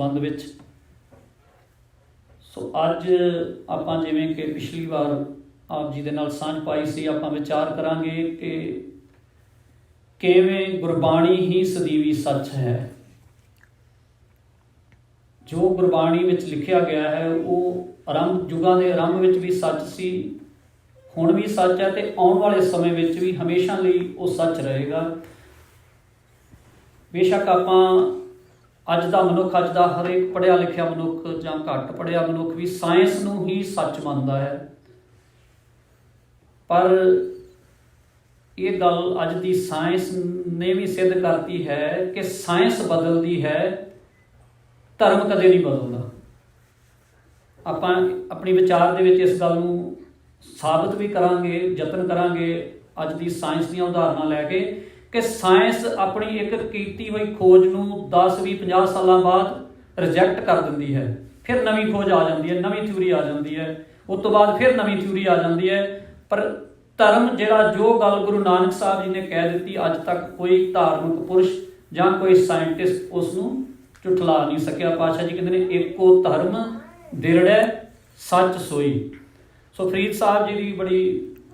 संबंध विच सो अज आपां जिवें कि पिछली वार आप जी दे नाल सांझ पाई सी, आपां विचार करांगे कि किवें गुरबाणी ही सदीवी सच है। जो गुरबाणी विच लिखिया गया है वो आरंभ युगां दे आरंभ विच भी सच सी, हुण भी सच है, ते आउण वाले समय विच भी हमेशा लई वो सच रहेगा। बेशक आपां अज दा मनुख, अज दा हर एक पढ़िया लिखिया मनुख जां घट पढ़िया मनुख भी साइंस नूं ही सच मनदा है, पर ये गल अज दी साइंस ने भी सिद्ध करती है कि साइंस बदलती है, धर्म कदे नहीं बदलदा। आपां अपनी विचार दे विच इस गल नूं साबित भी करांगे, यतन करांगे अज दी साइंस दीयां उदाहरणां लैके कि साइंस अपनी एक कीती हुई खोज नूं 10, 20, 50 साल बाद रिजैक्ट कर दिंदी है, फिर नवीं खोज आ जाती है, नवीं थ्योरी आ जाती है, उस तो बाद फिर नवीं थ्योरी आ जाती है। पर धर्म जिहड़ा जो गल गुरु नानक साहब जी ने कह दी, अज तक कोई धार्मिक पुरुष जां कोई साइंटिस्ट उसनूं झुठला नहीं सकिया। पातशाह जी कहते हैं एको धर्म दिरड़ै सच सोई। सो फरीद साहब जी की बड़ी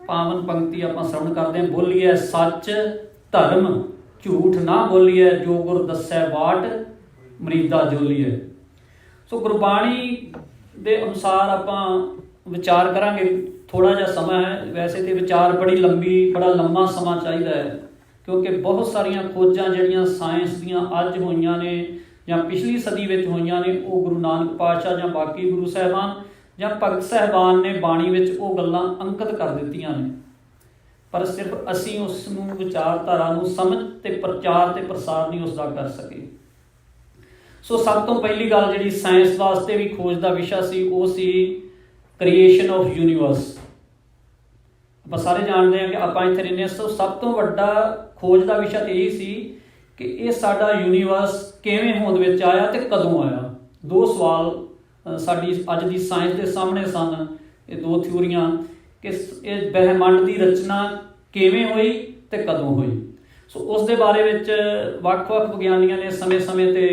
पावन पंक्ति आपां श्रवण करते हैं, बोलीए सच धर्म झूठ ना बोलीए, जो गुर दस्सै वाट मरीदा जोलीए। सो गुरबाणी दे अनुसार आपां विचार करांगे, थोड़ा जिहा समा है, वैसे तो विचार बड़ी लंबी बड़ा लंबा समा चाहिए है, क्योंकि बहुत सारिया खोजां जिहड़ियां साइंस दीयां अज होईयां ने जां पिछली सदी विच होईयां ने, वो गुरु नानक पातशाह जां बाकी गुरु साहिबान जां भगत साहिबान ने बाणी विच वो गल्लां अंकित कर दित्तियां ने, पर सिर्फ असीं उस नूं विचारधारा नूं समझ ते प्रचार ते प्रसार नहीं उसका कर सके। सो सब तो पहली गल जिहड़ी साइंस वास्ते भी खोज का विशा सी, वो सी क्रिएशन ऑफ यूनीवर्स। आपां सारे जानते हैं कि आपां इत्थे रहिंदे हां, सब तो वड्डा खोज का विशा तो यही सी कि ये साडा यूनीवर्स किवें होंद विच आया ते कदों आया। दो सवाल साडी अज दी साइंस दे सामने सन, ये दो थ्योरियां कि इस ब्रह्मंड की रचना किवें हुई ते कदों हुई। सो उस दे बारे विच वख-वख विग्यानियां ने समय समय ते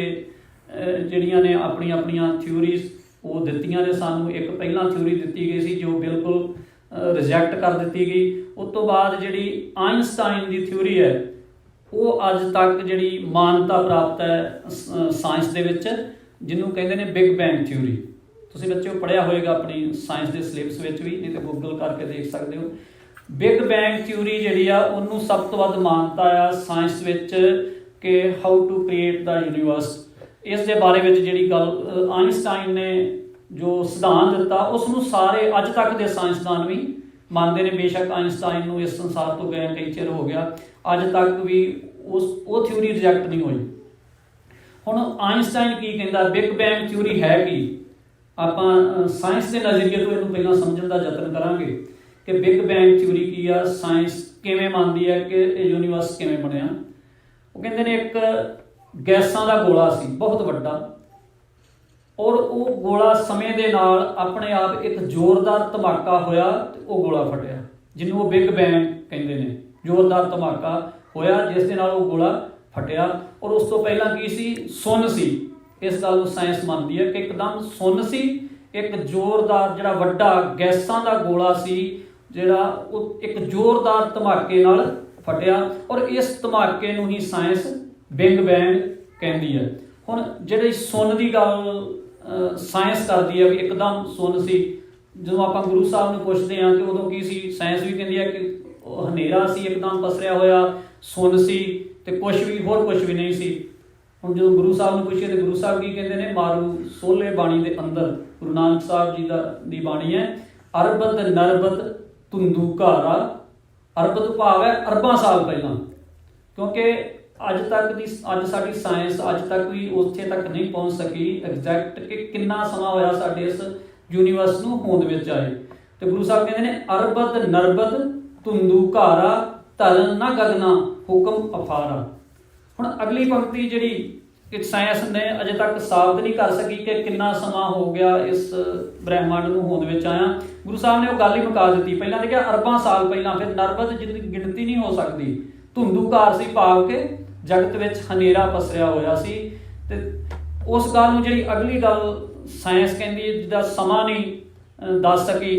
जिहड़ियां ने अपनी अपनियां थ्योरीज वो दित्तियां ने सानूं। एक पहला थ्योरी दित्ती गई सी जो बिल्कुल रिजैक्ट कर दित्ती गई, उस तो बाद जिहड़ी आइनस्टाइन की थ्योरी है वो अज तक जिहड़ी मानता प्राप्त है साइंस दे विच, जिन्हों कहते हैं बिग बैंग थ्योरी। तुसीं बच्चों पढ़िया होएगा अपनी साइंस के सिलेबस विच भी, नहीं तो गूगल करके देख सकते हो। बिग बैंग थ्योरी जिहड़ी आ उन्होंने सब तो वध मानता आ साइंस विच कि how to create the universe. इस दे बारे विच जिहड़ी गल आइनस्टाइन ने जो सिद्धांत दिता उसनूं सारे अज तक के साइंसदान भी मानते हैं। बेशक आइनस्टाइन नूं इस संसार तो गए कई चिर हो गया, अज तक भी वो थ्योरी रिजैक्ट नहीं हुई। हुण आइनस्टाइन की कहंदा बिग बैंग थ्योरी है कि आपां साइंस के नज़रिए तो इहनूं पहलां समझण दा यतन करांगे कि बिग बैंग थ्योरी की आ, साइंस किवें मानदी है कि यूनीवर्स किवें बनिया। वो कहंदे ने एक गैसां दा गोला सी बहुत वड्डा, और वो गोला समय दे नाल अपने आप एक जोरदार धमाका होया ते वो गोला फटिया, जिन्हों वो बिग बैंग कहंदे ने। जोरदार धमाका होया जिस दे नाल वो गोला फटिया, और उस तो पहलां की सी, सुन सी। इस गल नूं साइंस मानती है कि एकदम सुन सी, एक जोरदार जिहड़ा वड्डा गैसां दा गोला सी जिहड़ा एक जोरदार धमाके नाल फटिया, और इस धमाके नूं ही साइंस बिग बैंग कहती है। हुण जिहड़ी सुन की गल साइंस करती है भी एकदम सुन सी, जो आपां गुरु साहब नूं पुछदे हां कि उदों की सी, साइंस भी कहती है कि हनेरा सी, एकदम पसरिया होया, सुन सी ते कुछ भी होर कुछ भी नहीं सी। हुण जो गुरु साहब नूं पुछिए तो गुरु साहब की कहते हैं, मारू सोले बाणी दे अंदर गुरु नानक साहब जी दी बाणी है, अरबत नरबत धुंधू घारा। अरबत भाव है अरबां साल पहला, क्योंकि अज तक दी अज साडी साइंस अज तक भी उत्थे तक नहीं पहुँच सकी एग्जैक्ट कि कितना समा होया साडे इस यूनीवर्स नूं होंद विच आए। तो गुरु साहब कहते हैं अरबत नरबत धुंधू घारा, धरन ना गगना हुक्म अफारा। हुण अगली पंक्ति जिहड़ी कि साइंस ने अजे तक साबित नहीं कर सकी कि कितना समा हो गया इस ब्रह्मांड नूं होंद विच आया। गुरु साहब ने वो गल ही मुका दी, पहलां देखिया अरबां साल पहलां, फिर नरबत जिहदी गिणती नहीं हो सकती, धुंधू घार सी भाव के जगत विच हनेरा पसरिया होया सी, ते उस गल नूं जिहड़ी अगली गल साइंस कहती है जिहदा समा नहीं दस सकी।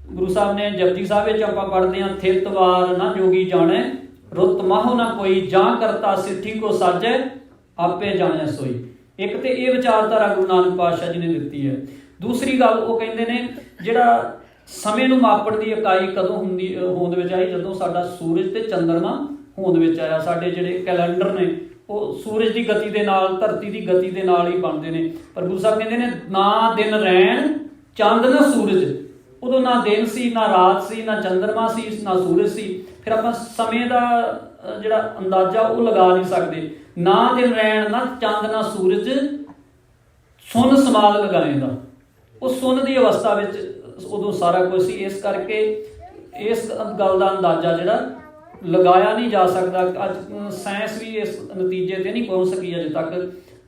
गुरु साहब ने जपजी साहब विच आपां पढ़दे हां, थित वार ना जोगी जाणे, रुत माहो ना कोई, जां करता सिद्धि को साजे, आपे जाने सोई। एक तो ये विचारधारा गुरु नानक पातशाह जी ने दिती है। दूसरी गल वो कहते हैं जिहड़ा समय नूं मापण दी इकाई कदों हुंदी होंद विच आई, जदों साडा सूरज ते चंद्रमा होंद विच आया। साडे जिहड़े कैलेंडर ने वो सूरज की गति के नाल, धरती की गति के नाल ही बनते हैं। पर गुरु साहब कहते हैं ना दिन रैण चंद ना सूरज, उदों ना दिन सी ना रात सी ना चंद्रमा सी ना सूरज सी। फिर आपां समय का जिहड़ा अंदाजा वो लगा नहीं सकते। ना दिन रैण ना चंद ना सूरज, सुन समाल लगाएगा। उस सुन की अवस्था विच उदों सारा कुछ सी। इस करके इस गल का अंदाजा जिहड़ा लगाया नहीं जा सकता। अज साइंस भी इस नतीजे ते नहीं पहुँच सकी अजे तक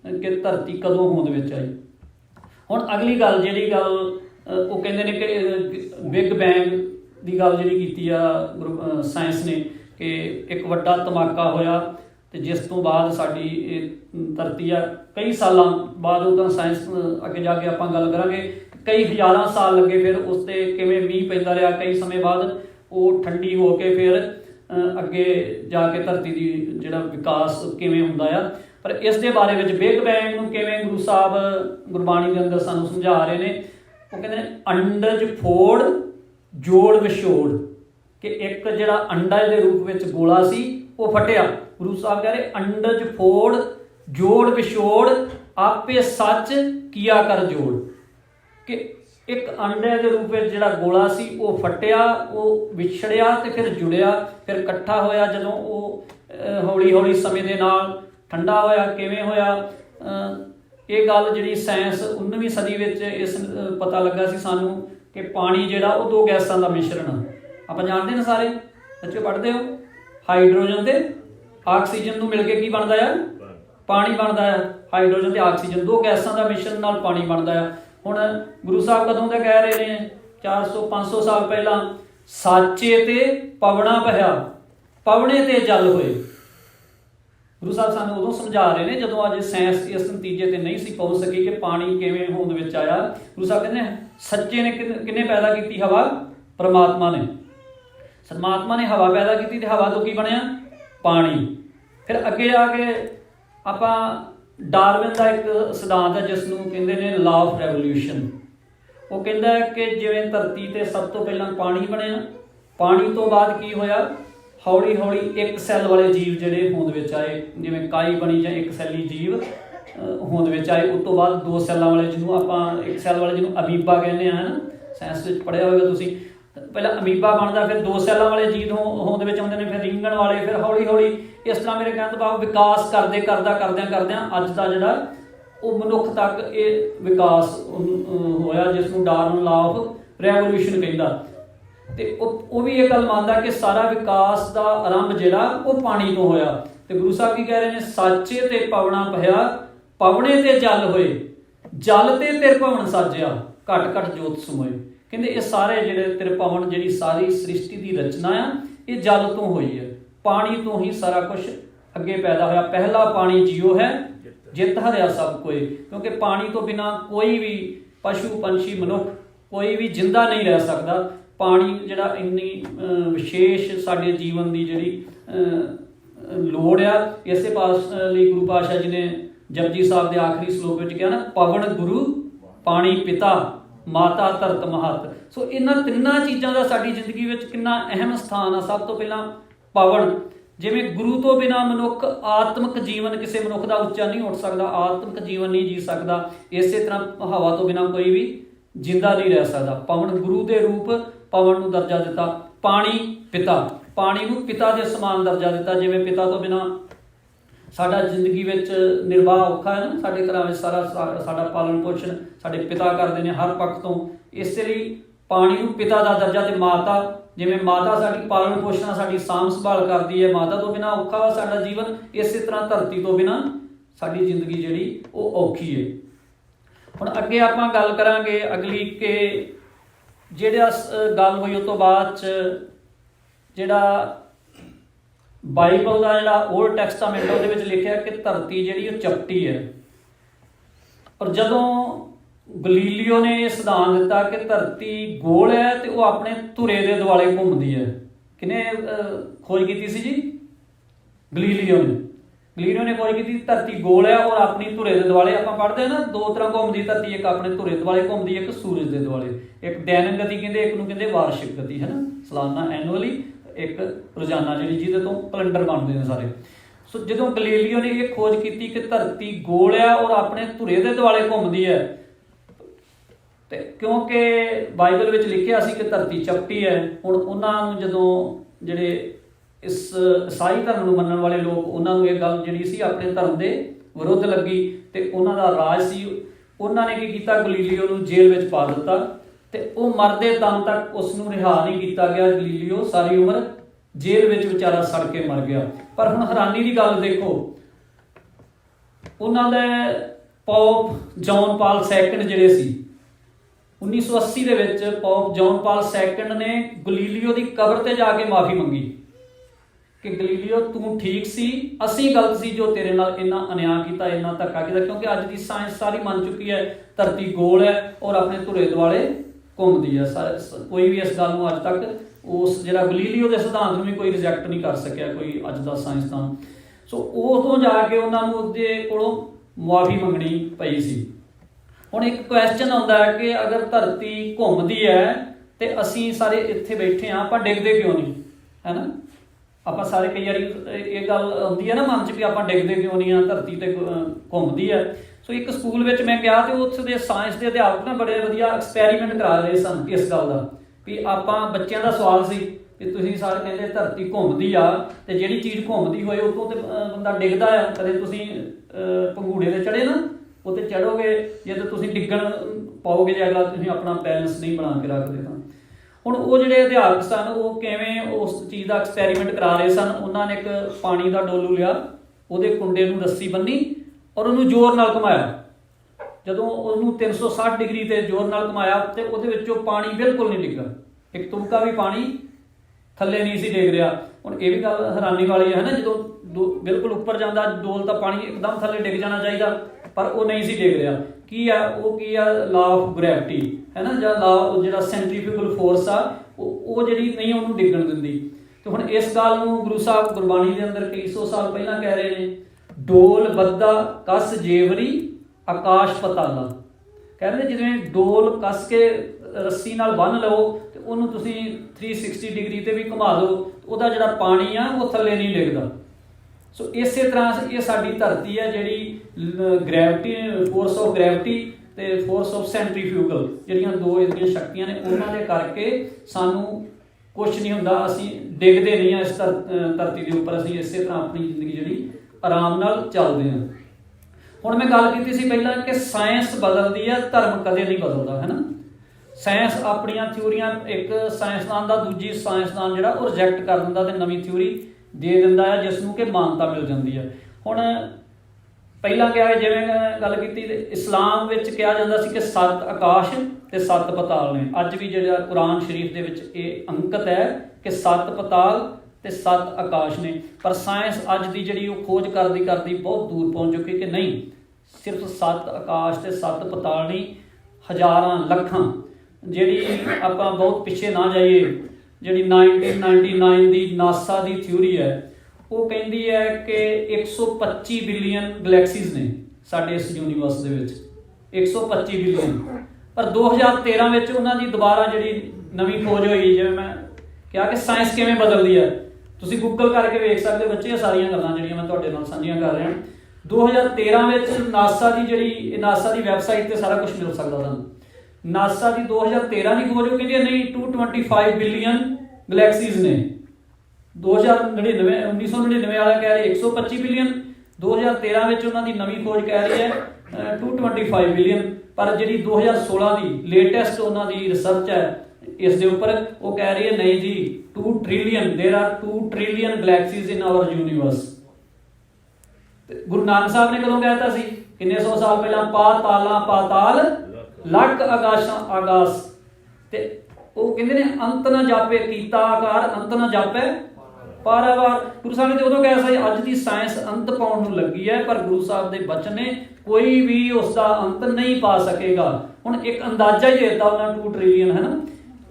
कि धरती कदों होंद विच आई। हुण अगली गल जिहड़ी गल वो कहते हैं कि बिग बैंग की गल जिहड़ी कीती आ गुरु साइंस ने कि एक वड्डा धमाका होया ते जिस तो बाद साडी धरती आ कई सालों बाद, वो साइंस अगे जाके आपां गल करांगे, कई हज़ारां साल लगे फिर उस ते किवें मींह पैंदा रहा। कई समय बाद वो ठंडी हो के फिर अगे जाके धरती की जिहड़ा विकास किवें हुंदा आ। पर इस दे बारे में बिग बैंग नूं किवें गुरु साहब गुरबाणी के अंदर सानूं समझा रहे ने। वो कहते हैं अंडज फोड़ जोड़ विछोड़, कि एक जिहड़ा अंडा दे रूप में गोला सी वो फटिया। गुरु साहब कह रहे अंडज फोड़ जोड़ विछोड़, आपे सच किया कर जोड़, कि एक अंडे के रूप में जिहड़ा गोला सी वो फटिया, वो विछड़िया तो फिर जुड़िया, फिर इकट्ठा होया। जदों वो हौली हौली समय के नाल ठंडा होया, किवें होया। ये गल जिहड़ी साइंस 19वीं सदी विच इस पता लगा सी सानू कि पानी जिहड़ा वो दो गैसां दा मिश्रण। आप जानते हैं सारे बच्चे पढ़ते हो, हाइड्रोजन ते ऑक्सीजन नूं मिल के की बनता है, पानी बनता है। हाइड्रोजन ते ऑक्सीजन दो गैसां दा मिश्रण नाल पानी बनता है। हुण गुरु साहब कदों दे कह रहे हैं 400-500 साल पहला, साचे ते पवना पया, पवने ते जल होए। गुरु साहब सानूं उदों समझा रहे हैं जदों अज साइंस इस नतीजे ते नहीं सी पहुँच सकी कि पानी किवें होंद विच आया। गुरु साहब कहते हैं सच्चे ने किन्ने पैदा की हवा, परमात्मा ने। परमात्मा ने हवा पैदा की तो हवा तो की बनया, पानी। फिर अगे आके आपां डार्विन का एक सिद्धांत है जिसनूं कहंदे ने लॉ ऑफ रेवोल्यूशन। वो कहता है कि जिवें धरती ते सब तो पहला पानी बनया, पानी तो बाद की होया, हौली हौली एक सैल वाले जीव जिहड़े होंद विच आए, जिवें काई बनी जां एक सैली जीव होंद विच आए। उस तो बाद दो सैलों वाले जिन्हों आपां एक सैल वाले जिन्हों अमीबा कहने हैं ना, साइंस विच पढ़िया होगा तुसीं। पहला अमीबा बनता, फिर दो सैलों वाले जीव होंद विच आउंदे ने, फिर रिंगण वाले, फिर हौली हौली इस तरह मेरे कहने भाव विकास करदे अज का जिहड़ा वो मनुख तक ये विकास होया जिसनूं डार्विन लॉ ऑफ रेवोल्यूशन कहंदा। ते वो भी ये गल मानदा कि सारा विकास का आरंभ जिहड़ा वो पानी तो होया। ते गुरु साहब की कह रहे हैं साचे ते पवना पया, पवने ते जल होए, जल ते तिरभवन साजिया, घट घट जोत समोए। कहते ये सारे जिहड़े तिरभवन जिहड़ी सारी सृष्टि की रचना आ ये जल तो हुई है, पानी तो ही सारा कुछ अगे पैदा होया। पहला पानी जियो है जित हरिया सब कोई, क्योंकि पानी तो बिना कोई भी पशु पंछी मनुख कोई भी जिंदा नहीं रह सकता। पानी जिहड़ा इन्नी विशेष साडे जीवन की जिहड़ी लोड़ आ, इसे पास लई गुरु पातशाह जी ने जपजी साहब के आखिरी श्लोक में कहा ना, पवन गुरु पानी पिता माता धरत महत। सो इन्हां तिन्नां चीज़ों का साडी जिंदगी में कितना अहम स्थान है। सब तो पहला पवन, जिवें गुरु तो बिना मनुख आत्मक जीवन किसी मनुख का उच्चा नहीं उठ सकता, आत्मक जीवन नहीं जी सकता। इस तरह हवा तो बिना कोई भी जिंदा नहीं रह सकता। पवन गुरु के रूप पवन नूं दर्जा दिता, पानी पिता, पानी नूं पिता के समान दर्जा दिता। जिवें पिता तो बिना साडा जिंदगी में निर्वाह औखा है ना, साडे घरां विच सारा साडा पालन पोषण साडे पिता करते हैं हर पक्ष तो। इस लई पानी नूं पिता का दर्जा, ते माता जिवें माता साडी पालन पोषण साडी साम संभाल करती है, माता तो बिना औखा वा साडा जीवन। इस तरह धरती तो बिना साडी जिंदगी जिहड़ी वो औखी है। हुण अगे आपां गल करांगे अगली कि जिहड़ा गल होई उस तो बाद जिहड़ा बाइबल का जिहड़ा ओल्ड टैक्सटामेंट उहदे विच लिखिआ कि धरती जिहड़ी वो चपटी है। और जदों गलीलियो ने यह सिद्धांत दिता कि धरती गोल है तो वह अपने धुरे के दुआले घूमती है। किने खोज की सी जी? गलीलियो ने खोज की धरती गोल है और अपनी धुरे के दुआले। आप पढ़ते हैं ना, दो तरह घूमती धरती, एक अपने धुरे दुआले घूमती, एक सूरज के दुआले। एक दैनिक गति कहते, एक कहते वार्षिक गति, है ना, सालाना एनुअली, एक रोजाना जी जिहदे तो कैलेंडर बनते हैं सारे। सो जो गलीलियो ने यह खोज की कि धरती गोल है और अपने धुरे के दुआले घूमती है, तो क्योंकि बाइबल में लिखिया सी कि धरती चपटी है। हुण उन्होंने जदों जिहड़े इस ईसाई धर्म नूं मनण वाले लोग, उन्होंने ये गल जिहड़ी सी अपने धर्म के विरुद्ध लगी, तो उन्हों का राज सी। उन्होंने की कीता, गलीलियो नूं जेल में पा दिता, तो वह मरदे दम तक उसनूं रिहा नहीं किया गया। गलीलियो सारी उम्र जेल में बेचारा सड़ के मर गया। पर हुण हैरानी की गल देखो, उन्होंने पोप जॉन पॉल सैकंड जिहड़े सी 1980 ਦੇ ਵਿੱਚ पोप जॉन पॉल सैकंड ने गलीलियो की कबर ते जाके माफ़ी मंगी कि गलीलियो तू ठीक सी, असी गलत सी जो तेरे नाल इन्ना अन्याय किया, इन्ना धक्का किया। क्योंकि अज की साइंस सारी मन चुकी है धरती गोल है और अपने धुरे दुआले घूमती है। कोई भी इस गल अज तक उस जिहड़ा गलीलियो के सिद्धांत में भी कोई रिजैक्ट नहीं कर सकिया कोई अज का साइंसदान। सो उदों जाके उन्होंने उसके कोलों मुआफ़ी मंगनी पई सी। हुण एक क्वेश्चन आता है कि अगर धरती घूमती है तो असी सारे इत्थे बैठे हाँ, आप डिगते क्यों नहीं, है ना। आप सारे कई बार ये गल आती है ना मन च भी आप डिगते क्यों नहीं हाँ, धरती तो घूमती है। सो एक स्कूल में मैं गया तो उसके साइंस के अध्यापक ना बड़े वधिया एक्सपैरीमेंट करा रहे सन इस गल का भी आप बच्चों का सवाल सी कि तुसीं सारे कहते धरती घूमती आ तो जिहड़ी चीज़ घूमती होए उतों तो बंदा डिगदा है। कदे तुसीं पंघूड़े ते चढ़े ना, उत्ते चढ़ोगे जे तो तुसीं डिग्गण पाओगे जे अगला तुसीं अपना बैलेंस नहीं बना के रखते। तो हुण वो जिहड़े अध्यापक सन वो किवें उस चीज़ का एक्सपैरीमेंट करा रहे सन। उन्होंने एक पानी का डोलू लिया, उहदे कुंडे नूं रस्सी बन्नी और उन्होंने जोर नाल घुमाया। जदों उन्होंने 360 डिग्री ते जोर नाल घुमाया तो उहदे विचों पानी बिल्कुल नहीं डिग्गा, एक तुमका भी पानी थल्ले नहीं सी डिग रहा। हुण ये भी गल हैरानी वाली है ना, जो बिल्कुल उपर जाता डोल तो पानी एकदम थल्ले डिग जाना चाहिए, पर वो नहीं सी डिग रहा। की है वो की है लॉ ऑफ ग्रैविटी, है ना, ਜਾਂ लॉ जिहड़ा सेंट्रीफ्यूगल फोर्स आ वो जिहड़ी नहीं उहनूं डिगण दिंदी। तो हुण इस गल नूं गुरु साहब गुरबाणी के अंदर कई सौ साल पहला कह रहे हैं, डोल बद्दा कस जेवरी आकाश पताला। कह रहे जिवें डोल कस के रस्सी नाल बन लो तो उन्होंने तुसीं 360 डिग्री ते भी घुमा दो, उहदा जिहड़ा पानी आ वो थल्ले नहीं डिगदा। सो इस तरह ये साडी धरती है जिहड़ी ग्रैविटी, फोर्स ऑफ ग्रैविटी ते फोर्स ऑफ सेंट्रीफ्यूगल जिहड़ियां दो इसदियां शक्तियां ने उन्हां दे करके सानू कुछ नहीं हुंदा, असीं डिगदे नहीं हैं इस धरती के उपर। असीं इस तरह अपनी जिंदगी जिहड़ी आराम नाल चलदे हां। हुण मैं गल कीती सी पहलां कि साइंस बदलदी है, धर्म कदे नहीं बदलदा, है ना। साइंस अपनियां थ्योरियां एक साइंसदान का दूजी साइंसदान जिहड़ा वो रिजैक्ट कर दिंदा ते नवीं थ्योरी दे दिंदा है जिसनूं कि मानता मिल जाती है। हुण पहला क्या है, जिवें गल कीती इस्लाम विच कहा जाता सी कि 7 आकाश ते 7 पताल ने। अज भी जिहड़ा कुरान शरीफ दे विच इह अंकित है कि 7 पताल ते 7 आकाश ने। पर साइंस अज दी जिहड़ी वो खोज करदी करदी बहुत दूर पहुंच चुकी कि नहीं, सिर्फ 7 आकाश ते 7 पताल नहीं, हज़ारां लखां। जिहड़ी आपां बहुत पिछे ना जाइए, जिहड़ी 1999 की नासा की थ्योरी है वो कहती है कि 125 बिलियन गलैक्सीज ने साडे इस यूनीवर्स दे विच, 125 बिलियन। पर 2013 में उन्होंने दोबारा जी नवीं खोज हुई, जिवें मैं क्या कि साइंस किवें बदलदी है, तुसीं गूगल करके वेख सकते बच्चे। सारियां गल्लां जिहड़ियां मैं तुहाडे नाल साझीआं कर रहा। 2013 में नासा की जी नासा की वैबसाइट पर सारा कुछ मिल सकता था। नासा की 2013 की खोज कहती है नहीं 225 बिलियन गलैक्सीज ने। 1999 वाला कह रहे 125 बिलियन, 2013 में उन्होंने नवीं खोज कह रही है 225 बिलियन। पर जी 2016 की लेटेस्ट उन्होंने रिसर्च है इस दे उपर वो कह रही है नहीं जी 2 trillion, there are 2 trillion galaxies in our universe. Guru Nanak साहब ने कदों कहता सी, किन्ने 100 साल पहला, पाताला पाताल लख आकाशां आकाश। ते वो कहते ने अंत न जापे कीता आकार अंत न जापे ਪਾਰਾਵਾਰ ਗੁਰੂ ਸਾਹਿਬ ਨੇ ਤੇ ਉਦੋਂ ਕਿਹਾ ਸੀ ਅੱਜ ਦੀ ਸਾਇੰਸ ਅੰਤ ਪਾਉਣ ਨੂੰ ਲੱਗੀ ਹੈ, ਪਰ ਗੁਰੂ ਸਾਹਿਬ ਦੇ ਬਚਨ ਨੇ ਕੋਈ ਵੀ ਉਸ ਦਾ ਅੰਤ ਨਹੀਂ ਪਾ ਸਕੇਗਾ। ਹੁਣ ਇੱਕ ਅੰਦਾਜ਼ਾ ਹੀ ਦੇਤਾ ਉਹਨਾਂ 2 ਟ੍ਰਿਲੀਅਨ ਹੈ ਨਾ,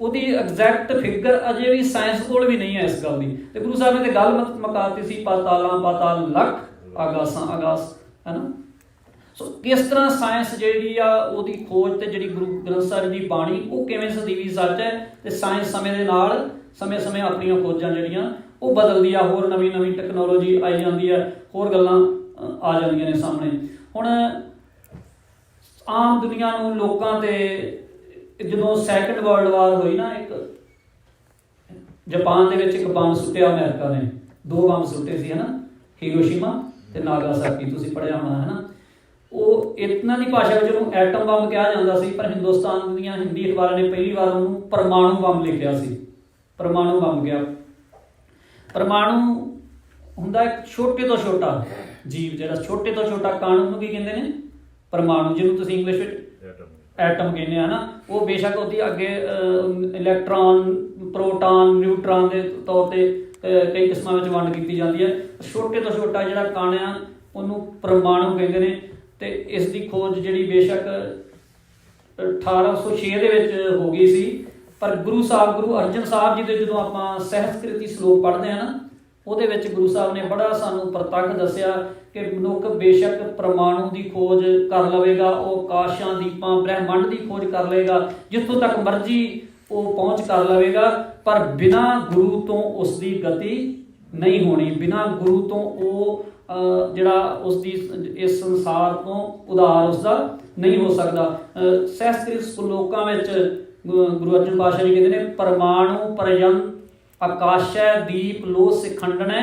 ਉਹਦੀ ਐਗਜ਼ੈਕਟ ਫਿਗਰ ਅਜੇ ਵੀ ਸਾਇੰਸ ਕੋਲ ਵੀ ਨਹੀਂ ਹੈ ਇਸ ਗੱਲ ਦੀ। ਤੇ ਗੁਰੂ ਸਾਹਿਬ ਨੇ ਤੇ ਗੱਲ ਮੁਕਾਤੀ ਸੀ, ਪਾਤਾਲਾਂ ਪਾਤਾਲ ਲੱਖ ਆਗਾਸਾਂ ਆਗਾਸ ਹੈ ਨਾ। ਸੋ ਕਿਸ ਤਰ੍ਹਾਂ ਸਾਇੰਸ ਜਿਹੜੀ ਆ ਉਹਦੀ ਖੋਜ ਤੇ ਜਿਹੜੀ ਗੁਰੂ ਗ੍ਰੰਥ ਸਾਹਿਬ ਦੀ ਬਾਣੀ ਉਹ ਕਿਵੇਂ ਸਦੀਵੀ ਸੱਚ ਹੈ, ਤੇ ਸਾਇੰਸ ਸਮੇਂ ਦੇ ਨਾਲ ਸਮੇਂ ਆਪਣੀਆਂ ਖੋਜਾਂ ਜਿਹੜੀਆਂ ਉਹ ਬਦਲਦੀ ਆ, ਹੋਰ ਨਵੀਂ ਟੈਕਨੋਲੋਜੀ ਆਈ ਜਾਂਦੀ ਹੈ, ਹੋਰ ਗੱਲਾਂ ਆ ਜਾਂਦੀਆਂ ਨੇ ਸਾਹਮਣੇ। ਹੁਣ ਆਮ ਦੁਨੀਆ ਨੂੰ ਲੋਕਾਂ ਤੇ ਜਦੋਂ ਸੈਕੰਡ ਵਰਲਡ ਵਾਰ ਹੋਈ ਨਾ, ਇੱਕ ਜਾਪਾਨ ਦੇ ਵਿੱਚ ਇੱਕ ਬੰਬ ਸੁੱਟਿਆ ਅਮਰੀਕਾ ਨੇ, 2 ਬੰਬ ਸੁੱਟੇ ਸੀ ਹੈ ਨਾ, ਹੀਰੋਸ਼ੀਮਾ ਤੇ ਨਾਗਾਸਾਕੀ, ਤੁਸੀਂ ਪੜ੍ਹਿਆ ਹੋਣਾ ਹੈ ਨਾ। ਉਹ ਇਹਨਾਂ ਦੀ ਭਾਸ਼ਾ ਵਿੱਚ ਉਹਨੂੰ ਐਟਮ ਬੰਬ ਕਿਹਾ ਜਾਂਦਾ ਸੀ, ਪਰ ਹਿੰਦੁਸਤਾਨ ਦੀਆਂ ਹਿੰਦੀ ਅਖਬਾਰਾਂ ਨੇ ਪਹਿਲੀ ਵਾਰ ਉਹਨੂੰ ਪਰਮਾਣੂ ਬੰਬ ਲਿਖਿਆ ਸੀ। ਪਰਮਾਣੂ ਬੰਬ ਕਿਹਾ। ਪਰਮਾਣੂ ਹੁੰਦਾ ਇੱਕ ਛੋਟੇ ਤੋਂ ਛੋਟਾ ਜੀਵ, ਜਿਹੜਾ ਛੋਟੇ ਤੋਂ ਛੋਟਾ ਕਣ, ਉਹਨੂੰ ਕੀ ਕਹਿੰਦੇ ਨੇ? ਪਰਮਾਣੂ, ਜਿਹਨੂੰ ਤੁਸੀਂ ਇੰਗਲਿਸ਼ ਵਿੱਚ ਐਟਮ ਕਹਿੰਦੇ ਆ ਨਾ। ਉਹ ਬੇਸ਼ੱਕ ਉਹਦੀ ਅੱਗੇ ਇਲੈਕਟ੍ਰੋਨ, ਪ੍ਰੋਟਾਨ, ਨਿਊਟਰਾਨ ਦੇ ਤੌਰ ਤੇ ਕਈ ਕਿਸਮਾਂ ਵਿੱਚ ਵੰਡ ਕੀਤੀ ਜਾਂਦੀ ਹੈ। ਛੋਟੇ ਤੋਂ ਛੋਟਾ ਜਿਹੜਾ ਕਣ ਆ ਉਹਨੂੰ ਪਰਮਾਣੂ ਕਹਿੰਦੇ ਨੇ। ਤੇ ਇਸ ਦੀ ਖੋਜ ਜਿਹੜੀ ਬੇਸ਼ੱਕ 1806 ਦੇ ਵਿੱਚ ਹੋ ਗਈ ਸੀ, ਪਰ ਗੁਰੂ ਅਰਜਨ ਸਾਹਿਬ ਜੀ ਦੇ ਜਦੋਂ ਆਪਾਂ ਸਹਿਸਕ੍ਰਿਤੀ ਸ਼ਲੋਕ ਪੜ੍ਹਦੇ ਹਾਂ ਨਾ, ਉਹਦੇ ਵਿੱਚ ਗੁਰੂ ਸਾਹਿਬ ਨੇ ਬੜਾ ਸਾਨੂੰ ਪ੍ਰਤੱਖ ਦੱਸਿਆ ਕਿ ਮਨੁੱਖ ਬੇਸ਼ੱਕ ਪਰਮਾਣੂ ਦੀ ਖੋਜ ਕਰ ਲਵੇਗਾ, ਉਹ ਆਕਾਸ਼ਾਂ ਦੀਪਾਂ ਬ੍ਰਹਿਮੰਡ ਦੀ ਖੋਜ ਕਰ ਲਵੇਗਾ, ਜਿੱਥੋਂ ਤੱਕ ਮਰਜ਼ੀ ਉਹ ਪਹੁੰਚ ਕਰ ਲਵੇਗਾ, ਪਰ ਬਿਨਾਂ ਗੁਰੂ ਤੋਂ ਉਸ ਦੀ ਗਤੀ ਨਹੀਂ ਹੋਣੀ। ਬਿਨਾਂ ਗੁਰੂ ਤੋਂ ਉਹ ਜਿਹੜਾ ਉਸਦੀ ਇਸ ਸੰਸਾਰ ਤੋਂ ਉਧਾਰ ਉਸਦਾ ਨਹੀਂ ਹੋ ਸਕਦਾ। ਸਹਿਸਕ੍ਰਿਤ ਸ਼ਲੋਕਾਂ ਵਿੱਚ ਗੁਰੂ ਅਰਜਨ ਪਾਤਸ਼ਾਹ ਜੀ ਕਹਿੰਦੇ ਨੇ, ਪਰਮਾਣੂ ਪਰਯੰਤ ਆਕਾਸ਼ੈ ਦੀਪ ਲੋ ਸਿਖੰਡਣੈ,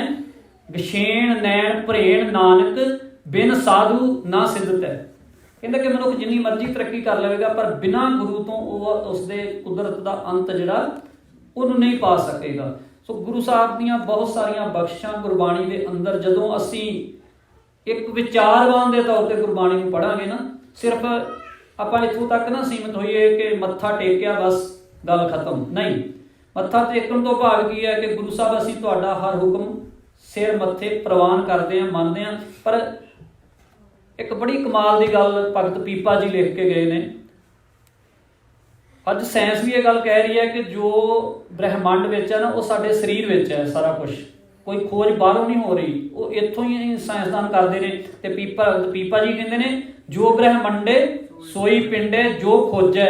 ਵਿਸ਼ੇਣ ਨੈਣ ਭਰੇਣ ਨਾਨਕ ਬਿਨ ਸਾਧੂ ਨਾ ਸਿੱਧਤ ਹੈ। ਕਹਿੰਦਾ ਕਿ ਮਨੁੱਖ ਜਿੰਨੀ ਮਰਜ਼ੀ ਤਰੱਕੀ ਕਰ ਲਵੇਗਾ, ਪਰ ਬਿਨਾਂ ਗੁਰੂ ਤੋਂ ਉਹ ਉਸਦੇ ਕੁਦਰਤ ਦਾ ਅੰਤ ਜਿਹੜਾ ਉਹਨੂੰ ਨਹੀਂ ਪਾ ਸਕੇਗਾ। ਸੋ ਗੁਰੂ ਸਾਹਿਬ ਦੀਆਂ ਬਹੁਤ ਸਾਰੀਆਂ ਬਖਸ਼ਿਸ਼ਾਂ ਗੁਰਬਾਣੀ ਦੇ ਅੰਦਰ, ਜਦੋਂ ਅਸੀਂ ਇੱਕ ਵਿਚਾਰਵਾਨ ਦੇ ਤੌਰ ਤੇ ਗੁਰਬਾਣੀ ਨੂੰ ਪੜ੍ਹਾਂਗੇ ਨਾ, ਸਿਰਫ ਆਪਾਂ ਇੱਥੋਂ ਤੱਕ ਨਾ ਸੀਮਿਤ ਹੋਈਏ ਕਿ ਮੱਥਾ ਟੇਕਿਆ ਬਸ ਗੱਲ ਖਤਮ, ਨਹੀਂ। ਮੱਥਾ ਟੇਕਣ ਤੋਂ ਭਾਵ ਕੀ ਹੈ ਕਿ ਗੁਰੂ ਸਾਹਿਬ ਅਸੀਂ ਤੁਹਾਡਾ ਹਰ ਹੁਕਮ ਸਿਰ ਮੱਥੇ ਪ੍ਰਵਾਨ ਕਰਦੇ ਹਾਂ, ਮੰਨਦੇ ਹਾਂ। ਪਰ ਇੱਕ ਬੜੀ ਕਮਾਲ ਦੀ ਗੱਲ ਭਗਤ ਪੀਪਾ ਜੀ ਲਿਖ ਕੇ ਗਏ ਨੇ। ਅੱਜ ਸਾਇੰਸ ਵੀ ਇਹ ਗੱਲ ਕਹਿ ਰਹੀ ਹੈ ਕਿ ਜੋ ਬ੍ਰਹਿਮੰਡ ਵਿੱਚ ਹੈ ਨਾ, ਉਹ ਸਾਡੇ ਸਰੀਰ ਵਿੱਚ ਹੈ ਸਾਰਾ ਕੁਝ। ਕੋਈ ਖੋਜ ਬਾਹਰੋਂ ਨਹੀਂ ਹੋ ਰਹੀ, ਉਹ ਇੱਥੋਂ ਹੀ ਸਾਇੰਸਦਾਨ ਕਰਦੇ ਨੇ। ਤੇ ਪੀਪਾ ਜੀ ਕਹਿੰਦੇ ਨੇ, ਜੋ ਬ੍ਰਹਿਮੰਡੇ ਸੋਈ ਪਿੰਡੇ, ਜੋ ਖੋਜੈ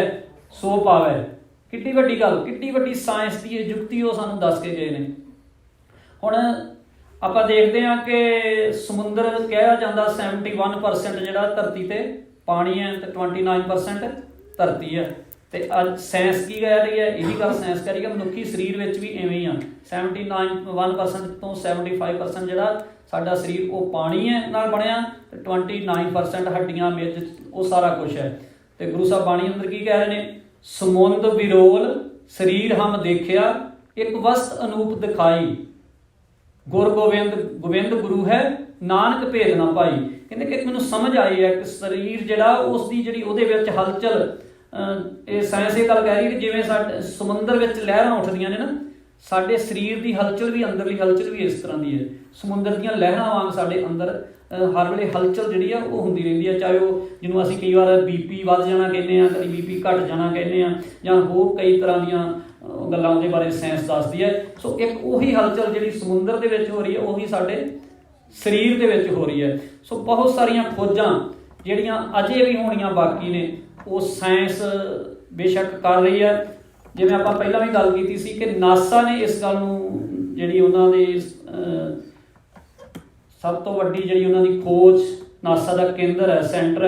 ਸੋ ਪਾਵੈ। ਕਿੱਡੀ ਵੱਡੀ ਗੱਲ, ਕਿੱਡੀ ਵੱਡੀ ਸਾਇੰਸ ਦੀ ਇਹ ਯੁਕਤੀ ਉਹ ਸਾਨੂੰ ਦੱਸ ਕੇ ਗਏ ਨੇ। ਹੁਣ ਆਪਾਂ ਦੇਖਦੇ ਹਾਂ ਕਿ ਸਮੁੰਦਰ ਕਿਹਾ ਜਾਂਦਾ 71% ਜਿਹੜਾ ਧਰਤੀ ਤੇ ਪਾਣੀ ਹੈ, ਤੇ 29% ਧਰਤੀ ਹੈ। ਤੇ ਅੱਜ ਸਾਇੰਸ ਕੀ ਕਹਿ ਰਹੀ ਹੈ? ਇਹੀ ਗੱਲ ਸਾਇੰਸ ਕਹਿ ਰਹੀ ਹੈ, ਮਨੁੱਖੀ ਸਰੀਰ ਵਿੱਚ ਵੀ ਐਵੇਂ ਹੀ ਆ। 71% ਤੋਂ 75% ਜਿਹੜਾ ਸਾਡਾ ਸਰੀਰ ਉਹ ਪਾਣੀ ਹੈ ਨਾਲ ਬਣਿਆ, ਤੇ 29% ਹੱਡੀਆਂ ਮਿੱਝ ਉਹ ਸਾਰਾ ਕੁਛ ਹੈ। ਤੇ ਗੁਰੂ ਸਾਹਿਬ ਬਾਣੀ ਅੰਦਰ ਕੀ ਕਹਿ ਰਹੇ ਨੇ? ਸਮੁੰਦ ਵਿਰੋਲ ਸਰੀਰ ਹਮ ਦੇਖਿਆ, ਇੱਕ ਵਸਤ ਅਨੂਪ ਦਿਖਾਈ, ਗੁਰ ਗੋਬਿੰਦ ਗੁਰੂ ਹੈ, ਨਾਨਕ ਭੇਦ ਨਾ ਪਾਈ। ਕਹਿੰਦੇ ਕਿ ਮੈਨੂੰ ਸਮਝ ਆਈ ਹੈ ਕਿ ਸਰੀਰ ਜਿਹੜਾ ਉਸਦੀ ਜਿਹੜੀ ਉਹਦੇ ਵਿੱਚ ਹਲਚਲ, ਇਹ ਸਾਇੰਸ ਇਹ ਗੱਲ ਕਹਿ ਰਹੀ ਹੈ ਕਿ ਜਿਵੇਂ ਸਾਡੇ ਸਮੁੰਦਰ ਵਿੱਚ ਲਹਿਰਾਂ ਉੱਠਦੀਆਂ ਨੇ ਨਾ, ਸਾਡੇ ਸਰੀਰ ਦੀ ਹਲਚਲ ਵੀ, ਅੰਦਰਲੀ ਹਲਚਲ ਵੀ ਇਸ ਤਰ੍ਹਾਂ ਦੀ ਹੈ। ਸਮੁੰਦਰ ਦੀਆਂ ਲਹਿਰਾਂ ਵਾਂਗ ਸਾਡੇ ਅੰਦਰ ਹਰ ਵੇਲੇ ਹਲਚਲ ਜਿਹੜੀ ਆ ਉਹ ਹੁੰਦੀ ਰਹਿੰਦੀ ਹੈ। ਚਾਹੇ ਉਹ ਜਿਹਨੂੰ ਅਸੀਂ ਕਈ ਵਾਰ BP ਵੱਧ ਜਾਣਾ ਕਹਿੰਦੇ ਹਾਂ, ਕਦੀ BP ਘਟ ਜਾਣਾ ਕਹਿੰਦੇ ਹਾਂ, ਜਾਂ ਹੋਰ ਕਈ ਤਰ੍ਹਾਂ ਦੀਆਂ ਗੱਲਾਂ ਉਹਦੇ ਬਾਰੇ ਸਾਇੰਸ ਦੱਸਦੀ ਹੈ। ਸੋ ਇੱਕ ਉਹੀ ਹਲਚਲ ਜਿਹੜੀ ਸਮੁੰਦਰ ਦੇ ਵਿੱਚ ਹੋ ਰਹੀ ਹੈ, ਉਹੀ ਸਾਡੇ ਸਰੀਰ ਦੇ ਵਿੱਚ ਹੋ ਰਹੀ ਹੈ। ਸੋ ਬਹੁਤ ਸਾਰੀਆਂ ਖੋਜਾਂ ਜਿਹੜੀਆਂ ਅਜੇ ਵੀ ਹੋਣੀਆਂ ਬਾਕੀ ਨੇ, ਉਹ ਸਾਇੰਸ ਬੇਸ਼ੱਕ ਕਰ ਰਹੀ ਹੈ। ਜਿਵੇਂ ਆਪਾਂ ਪਹਿਲਾਂ ਵੀ ਗੱਲ ਕੀਤੀ ਸੀ ਕਿ ਨਾਸਾ ਨੇ ਇਸ ਗੱਲ ਨੂੰ, ਜਿਹੜੀ ਉਹਨਾਂ ਦੇ ਸਭ ਤੋਂ ਵੱਡੀ ਜਿਹੜੀ ਉਹਨਾਂ ਦੀ ਖੋਜ, ਨਾਸਾ ਦਾ ਕੇਂਦਰ ਹੈ, ਸੈਂਟਰ ਹੈ,